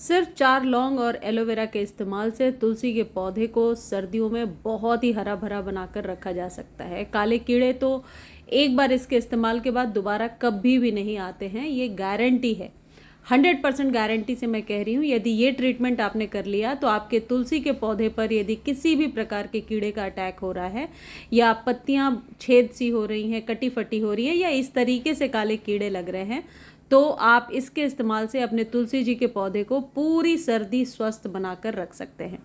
सिर्फ 4 लौंग और एलोवेरा के इस्तेमाल से तुलसी के पौधे को सर्दियों में बहुत ही हरा भरा बनाकर रखा जा सकता है। काले कीड़े तो एक बार इसके इस्तेमाल के बाद दोबारा कभी भी नहीं आते हैं, ये गारंटी है। 100% गारंटी से मैं कह रही हूँ। यदि ये ट्रीटमेंट आपने कर लिया तो आपके तुलसी के पौधे पर यदि किसी भी प्रकार के कीड़े का अटैक हो रहा है या पत्तियाँ छेद सी हो रही हैं, कटी फटी हो रही है या इस तरीके से काले कीड़े लग रहे हैं, तो आप इसके इस्तेमाल से अपने तुलसी जी के पौधे को पूरी सर्दी स्वस्थ बनाकर रख सकते हैं।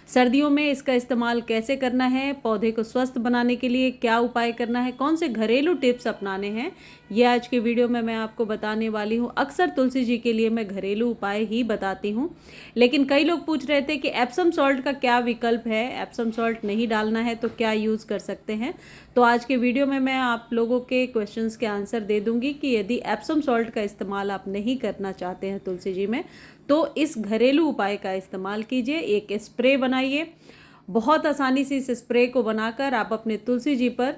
सर्दियों में इसका इस्तेमाल कैसे करना है, पौधे को स्वस्थ बनाने के लिए क्या उपाय करना है, कौन से घरेलू टिप्स अपनाने हैं, ये आज के वीडियो में मैं आपको बताने वाली हूँ। अक्सर तुलसी जी के लिए मैं घरेलू उपाय ही बताती हूँ, लेकिन कई लोग पूछ रहे थे कि एप्सम सॉल्ट का क्या विकल्प है, एप्सम सॉल्ट नहीं डालना है तो क्या यूज़ कर सकते हैं। तो आज के वीडियो में मैं आप लोगों के क्वेश्चंस के आंसर दे दूंगी कि यदि एप्सम सॉल्ट का इस्तेमाल आप नहीं करना चाहते हैं तुलसी जी में, तो इस घरेलू उपाय का इस्तेमाल कीजिए। एक स्प्रे बनाइए, बहुत आसानी से इस स्प्रे को बनाकर आप अपने तुलसी जी पर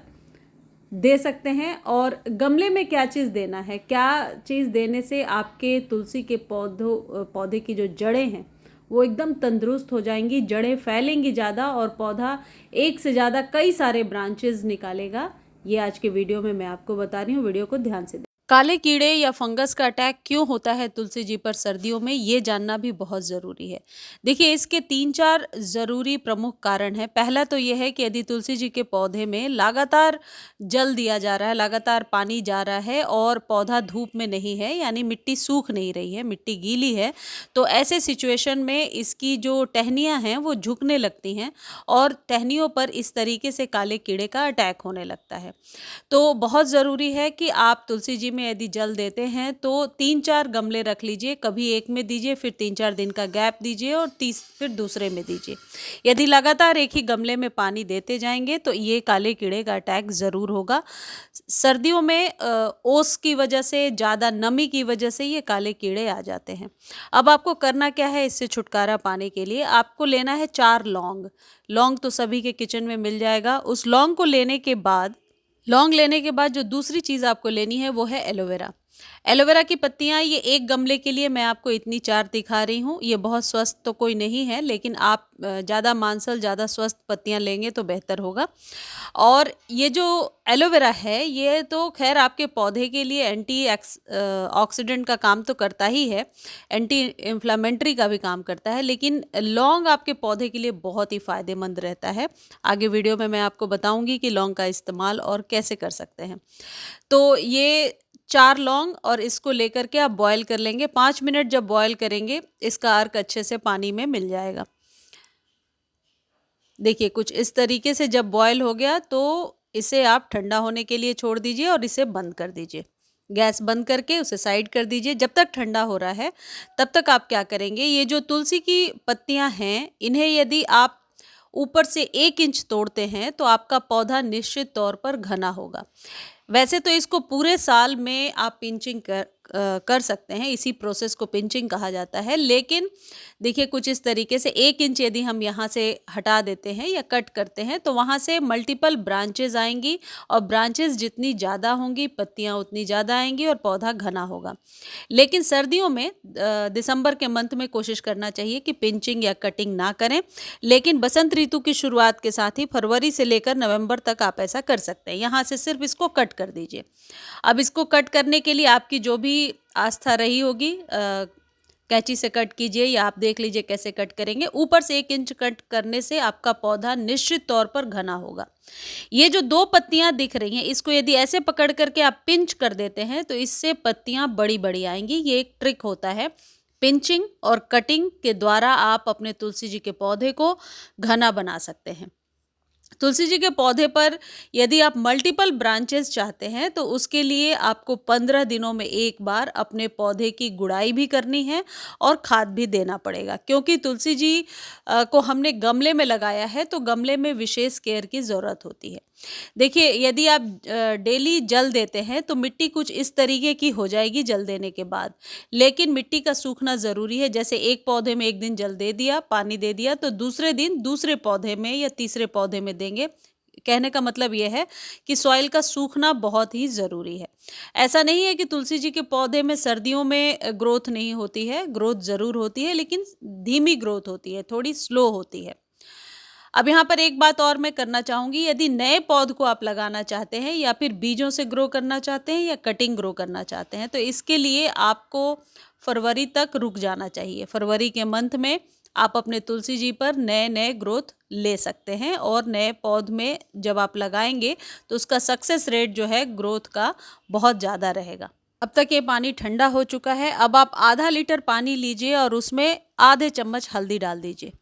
दे सकते हैं। और गमले में क्या चीज़ देना है, क्या चीज़ देने से आपके तुलसी के पौधे की जो जड़ें हैं वो एकदम तंदुरुस्त हो जाएंगी, जड़ें फैलेंगी ज़्यादा और पौधा एक से ज़्यादा कई सारे ब्रांचेस निकालेगा। ये आज के वीडियो में मैं आपको बता रही हूँ, वीडियो को ध्यान से। काले कीड़े या फंगस का अटैक क्यों होता है तुलसी जी पर सर्दियों में, ये जानना भी बहुत ज़रूरी है। देखिए, इसके 3-4 ज़रूरी प्रमुख कारण हैं। पहला तो ये है कि यदि तुलसी जी के पौधे में लगातार जल दिया जा रहा है, लगातार पानी जा रहा है और पौधा धूप में नहीं है, यानी मिट्टी सूख नहीं रही है, मिट्टी गीली है, तो ऐसे सिचुएशन में इसकी जो टहनियाँ हैं वो झुकने लगती हैं और टहनियों पर इस तरीके से काले कीड़े का अटैक होने लगता है। तो बहुत ज़रूरी है कि आप तुलसी जी में यदि जल देते हैं तो 3-4 गमले रख लीजिए, कभी एक में दीजिए, फिर 3-4 दिन का गैप दीजिए और फिर दूसरे में दीजिए। यदि लगातार एक ही गमले में पानी देते जाएंगे तो ये काले कीड़े का अटैक ज़रूर होगा। सर्दियों में ओस की वजह से, ज़्यादा नमी की वजह से ये काले कीड़े आ जाते हैं। अब आपको करना क्या है इससे छुटकारा पाने के लिए, आपको लेना है 4 लौंग। लौंग तो सभी के किचन में मिल जाएगा। उस लौंग लेने के बाद जो दूसरी चीज़ आपको लेनी है वो है एलोवेरा। एलोवेरा की पत्तियां, ये एक गमले के लिए मैं आपको इतनी 4 दिखा रही हूँ। ये बहुत स्वस्थ तो कोई नहीं है, लेकिन आप ज़्यादा मांसल, ज़्यादा स्वस्थ पत्तियां लेंगे तो बेहतर होगा। और ये जो एलोवेरा है ये तो खैर आपके पौधे के लिए ऑक्सीडेंट का काम तो करता ही है, एंटी इन्फ्लामेंट्री का भी काम करता है, लेकिन लौंग आपके पौधे के लिए बहुत ही फ़ायदेमंद रहता है। आगे वीडियो में मैं आपको बताऊंगी कि लौंग का इस्तेमाल और कैसे कर सकते हैं। तो ये 4 लौंग और इसको लेकर के आप बॉयल कर लेंगे। 5 मिनट जब बॉयल करेंगे इसका अर्क अच्छे से पानी में मिल जाएगा। देखिए, कुछ इस तरीके से जब बॉयल हो गया तो इसे आप ठंडा होने के लिए छोड़ दीजिए और इसे बंद कर दीजिए। गैस बंद करके उसे साइड कर दीजिए। जब तक ठंडा हो रहा है तब तक आप क्या करेंगे, ये जो तुलसी की पत्तियां हैं इन्हें यदि आप ऊपर से 1 इंच तोड़ते हैं तो आपका पौधा निश्चित तौर पर घना होगा। वैसे तो इसको पूरे साल में आप पिंचिंग कर सकते हैं, इसी प्रोसेस को पिंचिंग कहा जाता है। लेकिन देखिए, कुछ इस तरीके से 1 इंच यदि हम यहाँ से हटा देते हैं या कट करते हैं तो वहाँ से मल्टीपल ब्रांचेज आएंगी और ब्रांचेज जितनी ज़्यादा होंगी पत्तियाँ उतनी ज़्यादा आएंगी और पौधा घना होगा। लेकिन सर्दियों में दिसंबर के मंथ में कोशिश करना चाहिए कि पिंचिंग या कटिंग ना करें, लेकिन बसंत ऋतु की शुरुआत के साथ ही फरवरी से लेकर नवंबर तक आप ऐसा कर सकते हैं। यहाँ से सिर्फ इसको कट कर दीजिए। अब इसको कट करने के लिए आपकी जो भी आस्था रही होगी, कैंची से कट कीजिए या आप देख लीजिए कैसे कट करेंगे। ऊपर से 1 इंच कट करने से आपका पौधा निश्चित तौर पर घना होगा। ये जो 2 पत्तियां दिख रही हैं इसको यदि ऐसे पकड़ करके आप पिंच कर देते हैं तो इससे पत्तियां बड़ी बड़ी आएंगी। ये एक ट्रिक होता है। पिंचिंग और कटिंग के द्वारा आप अपने तुलसी जी के पौधे को घना बना सकते हैं। तुलसी जी के पौधे पर यदि आप मल्टीपल ब्रांचेस चाहते हैं तो उसके लिए आपको 15 दिनों में एक बार अपने पौधे की गुड़ाई भी करनी है और खाद भी देना पड़ेगा, क्योंकि तुलसी जी को हमने गमले में लगाया है तो गमले में विशेष केयर की ज़रूरत होती है। देखिए, यदि आप डेली जल देते हैं तो मिट्टी कुछ इस तरीके की हो जाएगी जल देने के बाद, लेकिन मिट्टी का सूखना ज़रूरी है। जैसे एक पौधे में एक दिन जल दे दिया, पानी दे दिया, तो दूसरे दिन दूसरे पौधे में या तीसरे पौधे में देंगे, कहने का मतलब ये है कि सॉइल का सूखना बहुत ही ज़रूरी है। ऐसा नहीं है कि तुलसी जी के पौधे में सर्दियों में ग्रोथ नहीं होती है, ग्रोथ ज़रूर होती है, लेकिन धीमी ग्रोथ होती है, थोड़ी स्लो होती है। अब यहाँ पर एक बात और मैं करना चाहूँगी, यदि नए पौध को आप लगाना चाहते हैं या फिर बीजों से ग्रो करना चाहते हैं या कटिंग ग्रो करना चाहते हैं, तो इसके लिए आपको फरवरी तक रुक जाना चाहिए। फरवरी के मंथ में आप अपने तुलसी जी पर नए नए ग्रोथ ले सकते हैं और नए पौध में जब आप लगाएंगे तो उसका सक्सेस रेट जो है ग्रोथ का बहुत ज़्यादा रहेगा। अब तक ये पानी ठंडा हो चुका है। अब आप आधा लीटर पानी लीजिए और उसमें आधे चम्मच हल्दी डाल दीजिए।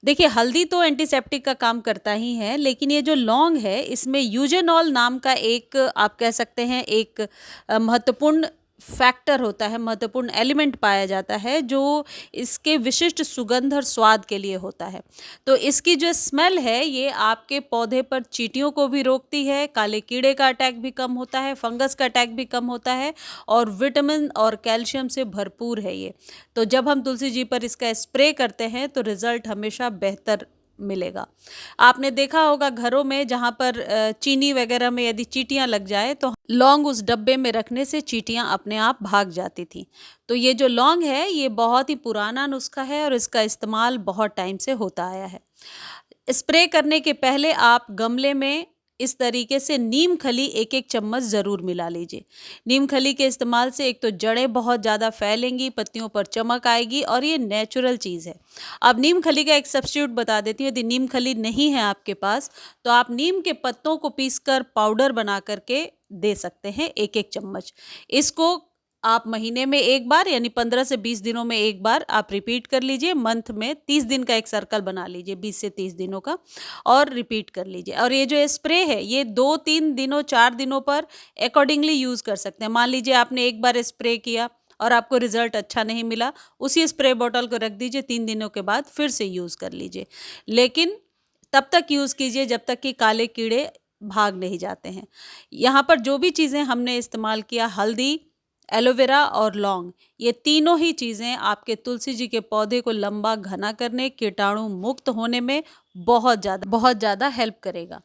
देखिए, हल्दी तो एंटीसेप्टिक का काम करता ही है, लेकिन ये जो लौंग है इसमें यूजेनॉल नाम का एक आप कह सकते हैं एक महत्वपूर्ण फैक्टर होता है, महत्वपूर्ण एलिमेंट पाया जाता है जो इसके विशिष्ट सुगंध और स्वाद के लिए होता है। तो इसकी जो स्मेल है ये आपके पौधे पर चींटियों को भी रोकती है, काले कीड़े का अटैक भी कम होता है, फंगस का अटैक भी कम होता है और विटामिन और कैल्शियम से भरपूर है ये। तो जब हम तुलसी जी पर इसका स्प्रे करते हैं तो रिजल्ट हमेशा बेहतर मिलेगा। आपने देखा होगा घरों में जहाँ पर चीनी वगैरह में यदि चींटियाँ लग जाए तो लौंग उस डब्बे में रखने से चींटियाँ अपने आप भाग जाती थी। तो ये जो लौंग है ये बहुत ही पुराना नुस्खा है और इसका इस्तेमाल बहुत टाइम से होता आया है। स्प्रे करने के पहले आप गमले में इस तरीके से नीम खली एक एक चम्मच ज़रूर मिला लीजिए। नीम खली के इस्तेमाल से एक तो जड़ें बहुत ज़्यादा फैलेंगी, पत्तियों पर चमक आएगी और ये नेचुरल चीज़ है। अब नीम खली का एक सब्स्टिट्यूट बता देती हूँ। यदि नीम खली नहीं है आपके पास तो आप नीम के पत्तों को पीसकर पाउडर बना करके दे सकते हैं एक एक चम्मच। इसको आप महीने में एक बार यानी 15 से 20 दिनों में एक बार आप रिपीट कर लीजिए। मंथ में 30 दिन का एक सर्कल बना लीजिए, 20 से 30 दिनों का, और रिपीट कर लीजिए। और ये जो स्प्रे है ये 2-3 दिनों 4 दिनों पर अकॉर्डिंगली यूज़ कर सकते हैं। मान लीजिए आपने एक बार स्प्रे किया और आपको रिजल्ट अच्छा नहीं मिला, उसी स्प्रे बॉटल को रख दीजिए, 3 दिनों के बाद फिर से यूज़ कर लीजिए। लेकिन तब तक यूज़ कीजिए जब तक कि काले कीड़े भाग नहीं जाते हैं। यहाँ पर जो भी चीज़ें हमने इस्तेमाल किया, हल्दी, एलोवेरा और लौंग, ये तीनों ही चीज़ें आपके तुलसी जी के पौधे को लंबा घना करने, कीटाणु मुक्त होने में बहुत ज़्यादा हेल्प करेगा।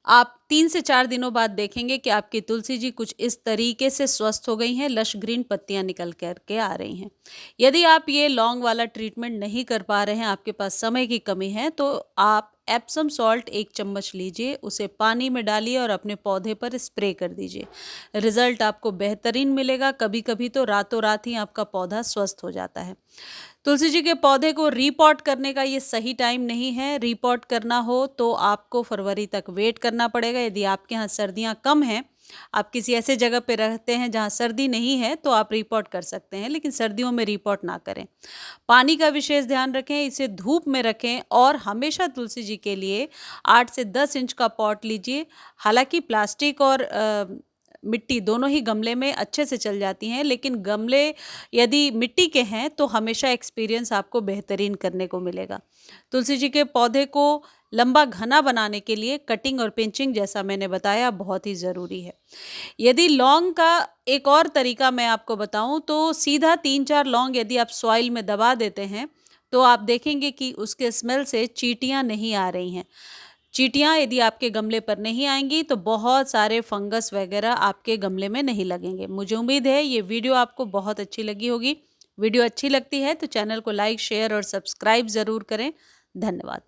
आप 3 से 4 दिनों बाद देखेंगे कि आपकी तुलसी जी कुछ इस तरीके से स्वस्थ हो गई हैं, लश ग्रीन पत्तियां निकल कर के आ रही हैं। यदि आप ये लौंग वाला ट्रीटमेंट नहीं कर पा रहे हैं, आपके पास समय की कमी है, तो आप एप्सम सॉल्ट 1 चम्मच लीजिए, उसे पानी में डालिए और अपने पौधे पर स्प्रे कर दीजिए। रिजल्ट आपको बेहतरीन मिलेगा। कभी कभी तो रातों रात ही आपका पौधा स्वस्थ हो जाता है। तुलसी जी के पौधे को रीपॉट करने का ये सही टाइम नहीं है। रीपॉट करना हो तो आपको फरवरी तक वेट करना पड़ेगा। यदि आपके यहाँ सर्दियाँ कम हैं, आप किसी ऐसे जगह पे रहते हैं जहाँ सर्दी नहीं है, तो आप रीपॉट कर सकते हैं, लेकिन सर्दियों में रीपॉट ना करें। पानी का विशेष ध्यान रखें, इसे धूप में रखें और हमेशा तुलसी जी के लिए 8 से 10 इंच का पॉट लीजिए। हालांकि प्लास्टिक और मिट्टी दोनों ही गमले में अच्छे से चल जाती हैं, लेकिन गमले यदि मिट्टी के हैं तो हमेशा एक्सपीरियंस आपको बेहतरीन करने को मिलेगा। तुलसी जी के पौधे को लंबा घना बनाने के लिए कटिंग और पिंचिंग, जैसा मैंने बताया, बहुत ही ज़रूरी है। यदि लौंग का एक और तरीका मैं आपको बताऊं तो सीधा 3-4 लौंग यदि आप सॉइल में दबा देते हैं तो आप देखेंगे कि उसके स्मेल से चींटियां नहीं आ रही हैं। चींटियां यदि आपके गमले पर नहीं आएंगी तो बहुत सारे फंगस वगैरह आपके गमले में नहीं लगेंगे। मुझे उम्मीद है ये वीडियो आपको बहुत अच्छी लगी होगी। वीडियो अच्छी लगती है तो चैनल को लाइक, शेयर और सब्सक्राइब ज़रूर करें। धन्यवाद।